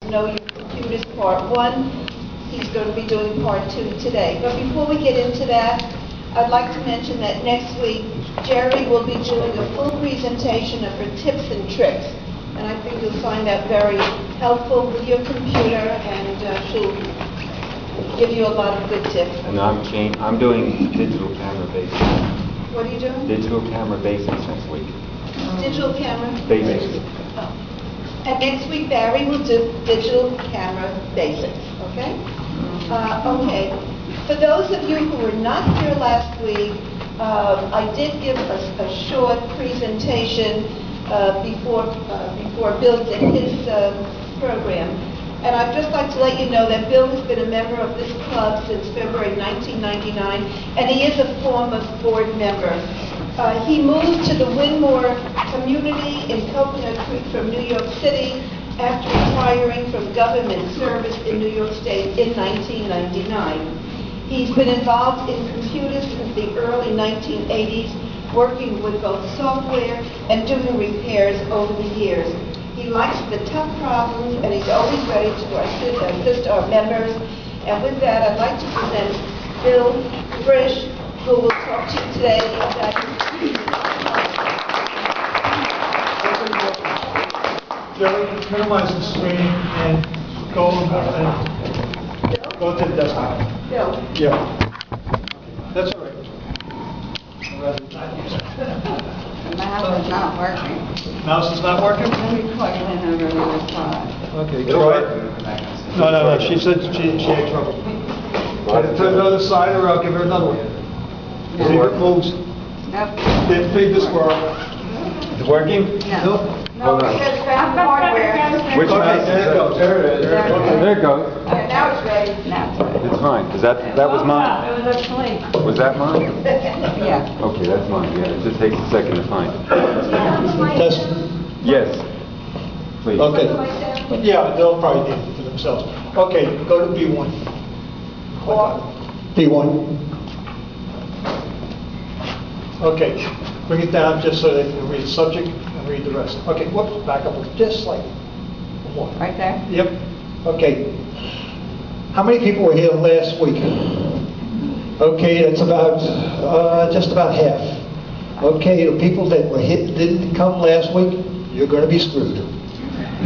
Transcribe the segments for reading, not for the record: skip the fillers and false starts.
Know Your Computers Part 1. He's going to be doing Part 2 today. But before we get into that, I'd like to mention that next week, Jerry will be doing a full presentation of her tips and tricks. And I think you'll find that very helpful with your computer, and she'll give you a lot of good tips. And I'm doing digital camera basics. What are you doing? Digital camera basics next week. Digital camera? Basics. Oh. And next week, Barry will do digital camera basics, okay? Okay. For those of you who were not here last week, I did give a short presentation before Bill did his program. And I'd just like to let you know that Bill has been a member of this club since February 1999, and he is a former board member. He moved to the Winmore community in Coconut Creek from New York City after retiring from government service in New York State in 1999. He's been involved in computers since the early 1980s, working with both software and doing repairs over the years. He likes the tough problems, and he's always ready to assist our members. And with that, I'd like to present Bill Frisch, who will talk to you today about Jerry, minimize the screen and go to the desktop. Bill. Yeah. That's all right. The mouse is not working. Mouse is not working? Let me plug it in over the other side. Okay, try it. No, she said she had trouble. Try to turn it to the other side, or I'll give her another one. See if it moves. Nope. Then feed the squirrel. It's working? No. Hold on. Because that's the hardware. Which Okay, mouse? there it goes. There it is. There it Okay. There it goes. Now it's ready. Now it's ready. It's fine. Is that was mine? It was asleep. Was that mine? Yeah. Okay, that's mine. Yeah, it just takes a second to find it. Test. Yes. Please. Okay. Yeah, they'll probably need it for themselves. Okay, go to B1. B1. Okay, bring it down just so they can read the subject and read the rest. Okay, whoops, back up just slightly. One. Right there? Yep. Okay. How many people were here last week? Okay, that's about just about half. Okay, the people that were here didn't come last week, you're going to be screwed.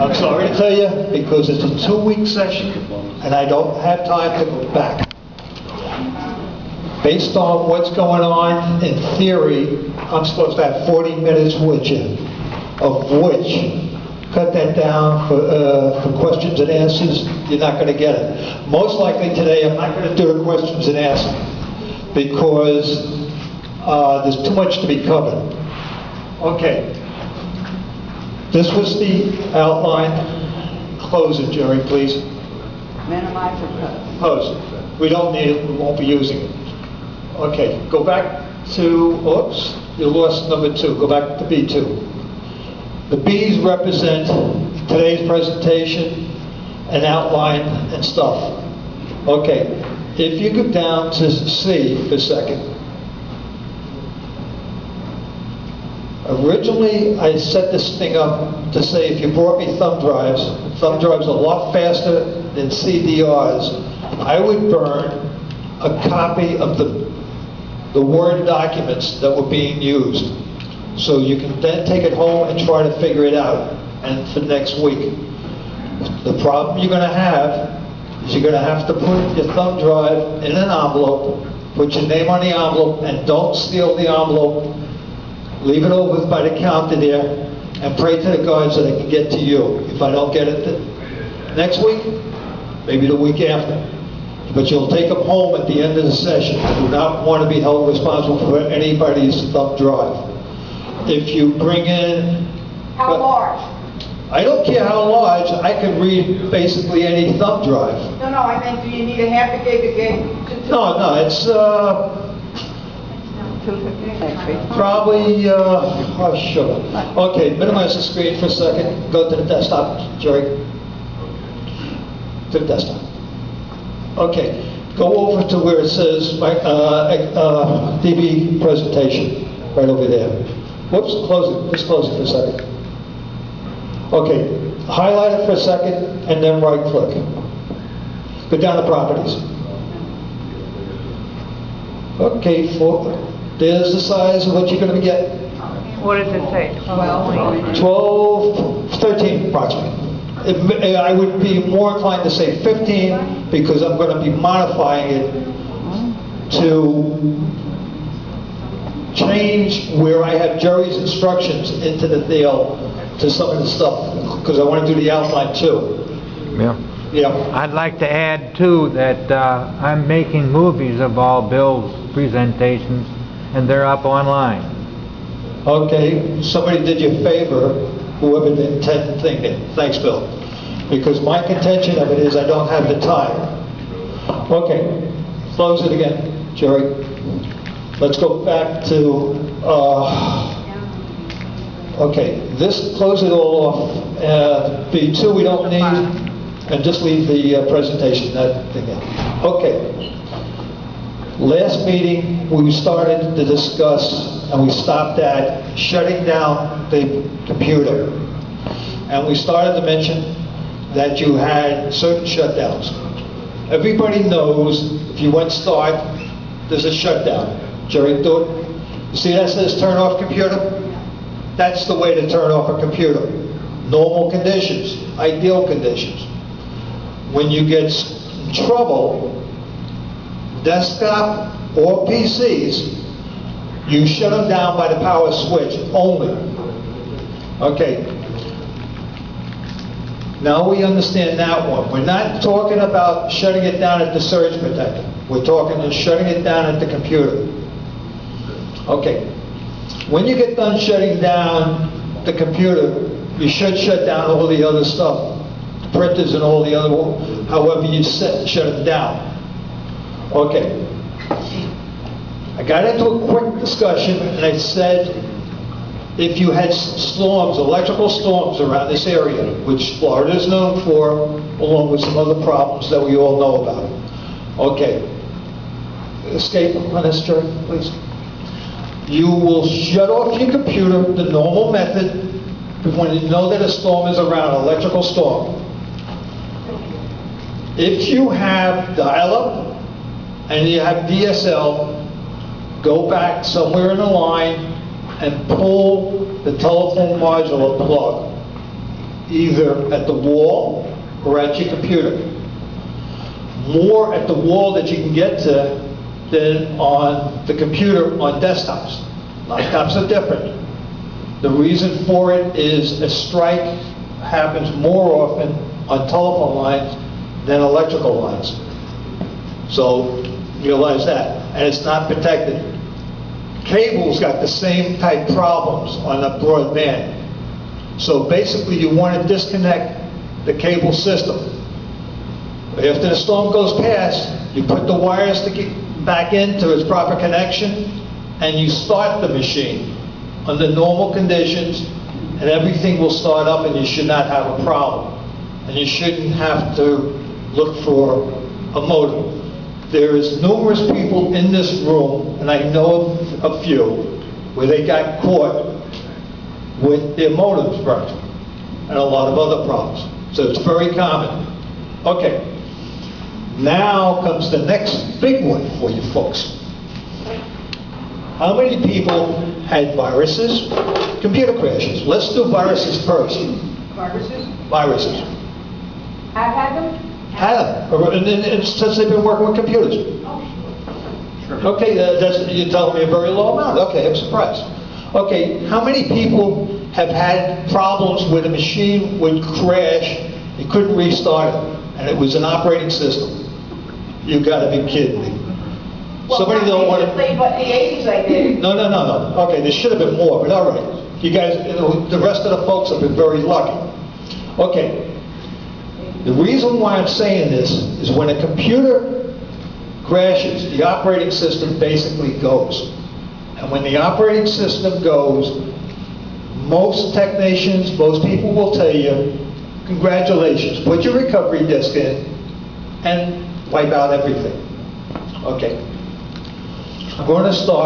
I'm sorry to tell you, because it's a 2-week session, and I don't have time to go back. Based on what's going on in theory, I'm supposed to have 40 minutes with you, of which, cut that down for questions and answers, you're not going to get it. Most likely today, I'm not going to do the questions and answers, because there's too much to be covered. Okay. This was the outline. Close it, Jerry, please. Minimize or close? Close it. We don't need it. We won't be using it. Okay. Go back to, oops, you lost number 2. Go back to B2. The B's represent today's presentation and outline and stuff. Okay. If you go down to C for a second. Originally, I set this thing up to say if you brought me thumb drives are a lot faster than CDRs, I would burn a copy of the Word documents that were being used. So you can then take it home and try to figure it out, and for next week. The problem you're going to have is you're going to have to put your thumb drive in an envelope, put your name on the envelope, and don't steal the envelope. Leave it over by the counter there, and pray to the gods that I can get to you. If I don't get it next week, maybe the week after. But you'll take them home at the end of the session. I do not want to be held responsible for anybody's thumb drive. If you bring in... How large? I don't care how large. I can read basically any thumb drive. No, I meant, do you need a half a gig, a gig? No, it's... 250. Probably, oh, sure. Okay, minimize the screen for a second. Go to the desktop, Jerry. To the desktop. Okay, go over to where it says DB presentation, right over there. Whoops, close it. Just close it for a second. Okay, highlight it for a second, and then right-click. Go down to properties. Okay, there's the size of what you're going to be getting. What does it say? 12, 13 approximately. I would be more inclined to say 15 because I'm going to be modifying it to change where I have Jerry's instructions into the deal to some of the stuff because I want to do the outline too. Yeah. Yeah. I'd like to add too that I'm making movies of all Bill's presentations, and they're up online. Okay, somebody did you a favor, whoever the intent thing did. Thanks, Bill. Because my contention of it is I don't have the time. Okay, close it again, Jerry. Let's go back to, okay, this, close it all off. B2 we don't need, and just leave the presentation, that thing in. Okay. Last meeting, we started to discuss, and we stopped at shutting down the computer. And we started to mention that you had certain shutdowns. Everybody knows if you went start, there's a shutdown. Jerry, do it. You see that says turn off computer? That's the way to turn off a computer. Normal conditions, ideal conditions. When you get in trouble, desktop or PCs, you shut them down by the power switch only. Okay. Now we understand that one. We're not talking about shutting it down at the surge protector. We're talking about shutting it down at the computer. Okay. When you get done shutting down the computer, you should shut down all the other stuff, the printers and all the other, however you shut it down. Okay. I got into a quick discussion and I said if you had storms, electrical storms around this area, which Florida is known for, along with some other problems that we all know about. Okay. Escape on this, Jerry, please. You will shut off your computer, the normal method, when you know that a storm is around, electrical storm. If you have dial-up and you have DSL, go back somewhere in the line and pull the telephone module plug, either at the wall or at your computer. More at the wall that you can get to than on the computer on desktops. Laptops are different. The reason for it is a strike happens more often on telephone lines than electrical lines. So realize that. And it's not protected. Cable's got the same type problems on a broadband. So basically you want to disconnect the cable system. After the storm goes past, you put the wires to get back into its proper connection and you start the machine under normal conditions and everything will start up and you should not have a problem. And you shouldn't have to look for a modem. There is numerous people in this room, and I know of a few, where they got caught with their modems burnt, and a lot of other problems. So it's very common. Okay, now comes the next big one for you folks. How many people had viruses, computer crashes? Let's do viruses first. Viruses? Viruses. I've had them? Have, and since they've been working with computers. Okay, you're telling me a very low amount. Okay, I'm surprised. Okay, how many people have had problems with a machine would crash, you couldn't restart it, and it was an operating system? You gotta be kidding me. Well, Somebody don't want to... But the 80s I did. No. Okay, there should have been more, but all right. You guys, the rest of the folks have been very lucky. Okay. The reason why I'm saying this is when a computer crashes, the operating system basically goes. And when the operating system goes, most technicians, most people will tell you, congratulations, put your recovery disk in and wipe out everything. Okay. I'm going to start